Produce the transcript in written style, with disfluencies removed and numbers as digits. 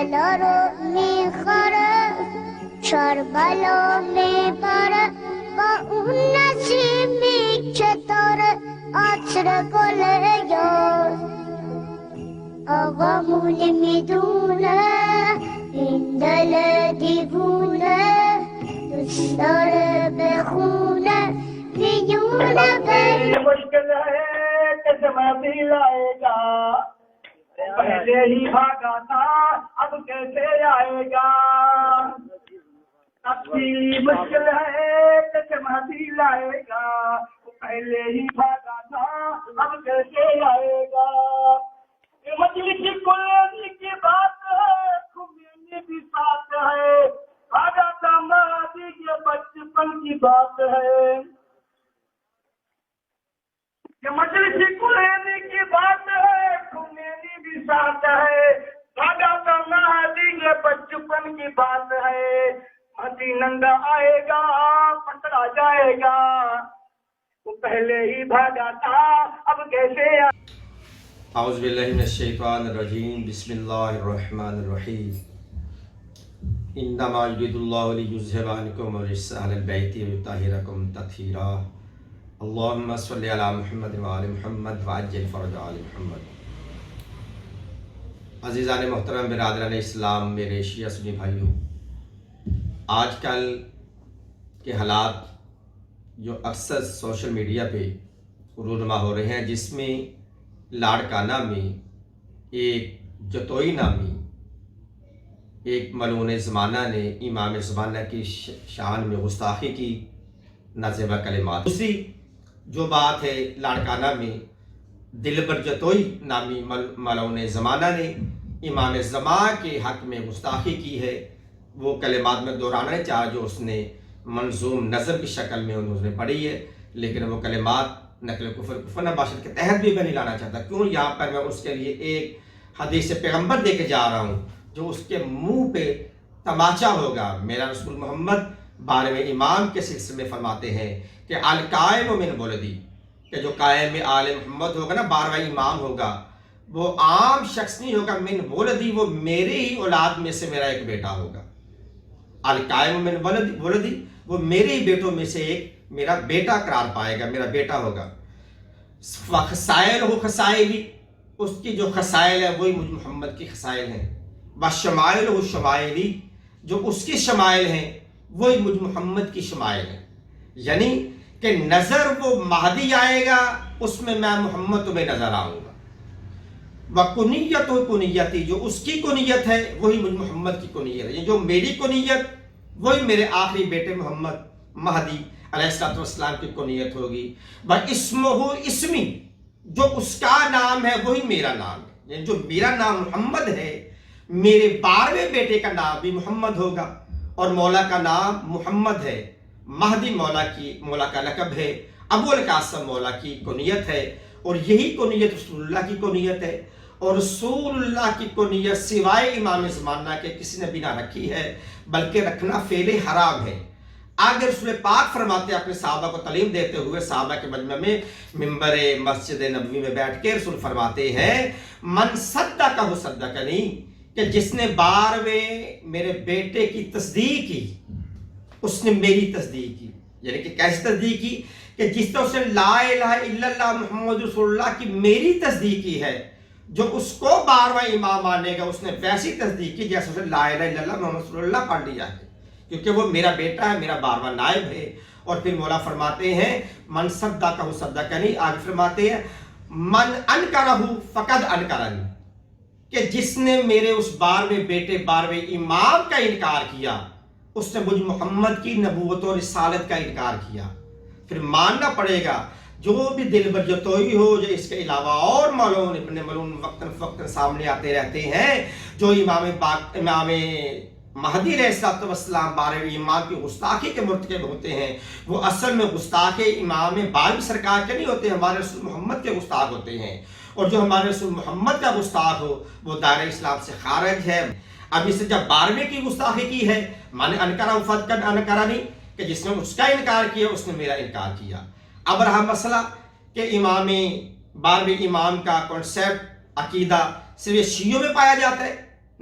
دلارو میخوره شربلا میبره با اون نسیمی که داره عطر گل یار. آقامون میدونه این دل دیوونه دوست داره بخونه میونه به مشکل ہے کہ جمعی لائے گا پہلے ہی بھاگا تھا اب کیسے آئے گا. اب بھی مشکل ہے کہ جمعی لائے گا پہلے ہی بھاگا تھا اب کیسے آئے گا. یہ مجلس کلینی کی بات ہے خمینی بھی ساتھ ہے بھاگا تھا مہدی کے بچپن کی بات ہے. یہ مجلس کلینی کی بات ہے خمینی بھی ساتھ ہے بھاگا تھا مہدی کے بچپن کی بات ہے. مہدی ننگا آئے گا پکڑا جائے گا وہ پہلے ہی بھاگا تھا اب کیسے. اعوذ باللہ من الشیطان الرجیم بسم اللہ الرحمن الرحیم انما یرید اللہ لیذھب عنکم الرجس اہل البیت ویطہرکم تطہیرا. اللہم صلی علی محمد وآل محمد وعجل فرج آل محمد. عزیزان محترم برادران اسلام، میرے شیعہ سنی بھائیوں، آج کل کے حالات جو اکثر سوشل میڈیا پہ رونما ہو رہے ہیں، جس میں لاڑکانہ میں ایک جتوئی نامی ایک ملعون زمانہ نے امام زمانہ کی شان میں گستاخی کی نازیبہ کلمات. دوسری جو بات ہے، لاڑکانہ میں دلبر جتوئی نامی ملعون زمانہ نے امام زمان کے حق میں گستاخی کی ہے. وہ کلمات میں دہرانا نہیں چاہا جو اس نے منظوم نظم کی شکل میں انہوں نے پڑھی ہے، لیکن وہ کلمات نقل کفر نباشت کے تحت بھی میں نہیں لانا چاہتا. کیوں؟ یہاں پر میں اس کے لیے ایک حدیث پیغمبر دے کے جا رہا ہوں جو اس کے منہ پہ تماچا ہوگا. میرا رسول محمد 12ویں امام کے سلسلے میں فرماتے ہیں کہ القائم من ولدی، کہ جو قائم آل محمد ہوگا نا، 12واں امام ہوگا، وہ عام شخص نہیں ہوگا. من ولدی، وہ میرے ہی اولاد میں سے میرا ایک بیٹا ہوگا. القائم من ولدی، وہ میرے ہی بیٹوں میں سے ایک میرا بیٹا قرار پائے گا، میرا بیٹا ہوگا. خسائل ہو خسائلی، اس کی جو خسائل ہے وہی مجھ محمد کی خسائل ہیں. بشمائل ہو شمائلی، جو اس کی شمائل ہیں وہی مجھ محمد کی شمائل ہیں. یعنی کہ نظر وہ مہدی آئے گا اس میں محمد تمہیں نظر آؤں گا. وکنیت و کنیتی، جو اس کی کنیت ہے وہی مجھ محمد کی کنیت ہے. جو میری کنیت وہی میرے آخری بیٹے محمد مہدی علیہ السلام کی کنیت ہوگی. واسمہ اسمی، جو اس کا نام ہے وہی میرا نام ہے. یعنی جو میرا نام محمد ہے، میرے 12ویں بیٹے کا نام بھی محمد ہوگا. اور مولا کا نام محمد ہے. مہدی مولا کا لقب ہے. ابو القاسم مولا کی کنیت ہے، اور یہی کنیت رسول اللہ کی کنیت ہے. اور رسول اللہ کی کنیت سوائے امام زمانہ کے کسی نے بھی نہ رکھی ہے، بلکہ رکھنا فعل حرام ہے. آگے رسول پاک فرماتے ہیں اپنے صحابہ کو تعلیم دیتے ہوئے، صحابہ کے مجمع میں ممبر مسجد نبوی میں بیٹھ کے رسول فرماتے ہیں من صدقہ صدقنی، کہ جس نے 12ویں میرے بیٹے کی تصدیق کی اس نے میری تصدیق کی. یعنی کہ کیسی تصدیق کی؟ کہ جس طرح اس نے لا الہ الا اللہ محمد رسول اللہ کی میری تصدیق کی ہے، جو اس کو 12واں امام مانے گا اس نے ویسی تصدیق کی جیسے اس نے لا الہ الا اللہ محمد رسول اللہ پڑھ لیا ہے، کیونکہ وہ میرا بیٹا ہے، میرا 12واں نائب ہے. اور پھر مولا فرماتے ہیں من صدقہ صدقنی. آگے فرماتے ہیں من انکرہ فقد انکرنی، کہ جس نے میرے اس 12ویں بیٹے 12ویں امام کا انکار کیا اس نے مجھ محمد کی نبوت و رسالت کا انکار کیا. پھر ماننا پڑے گا جو بھی دلبر جتوئی ہو، جو اس کے علاوہ اور ملعون ابن ملعون وقتاً فوقتاً سامنے آتے رہتے ہیں، جو امام مہدی علیہ السلام 12ویں امام کی گستاخی کے مرتکب ہوتے ہیں، وہ اصل میں گستاخ امام 12ویں سرکار کے نہیں ہوتے، ہمارے رسول محمد کے گستاخ ہوتے ہیں. اور جو ہمارے رسول محمد کا گستاخ ہو وہ دائرہ اسلام سے خارج ہے. اب اس نے جب 12ویں کی گستاخی کی ہے، مانے انکرہ فقد انکرنی، کہ جس نے اس کا انکار کیا اس نے میرا انکار کیا. اب رہا مسئلہ کہ امام 12ویں امام کا کنسیپٹ عقیدہ صرف شیعوں میں پایا جاتا ہے.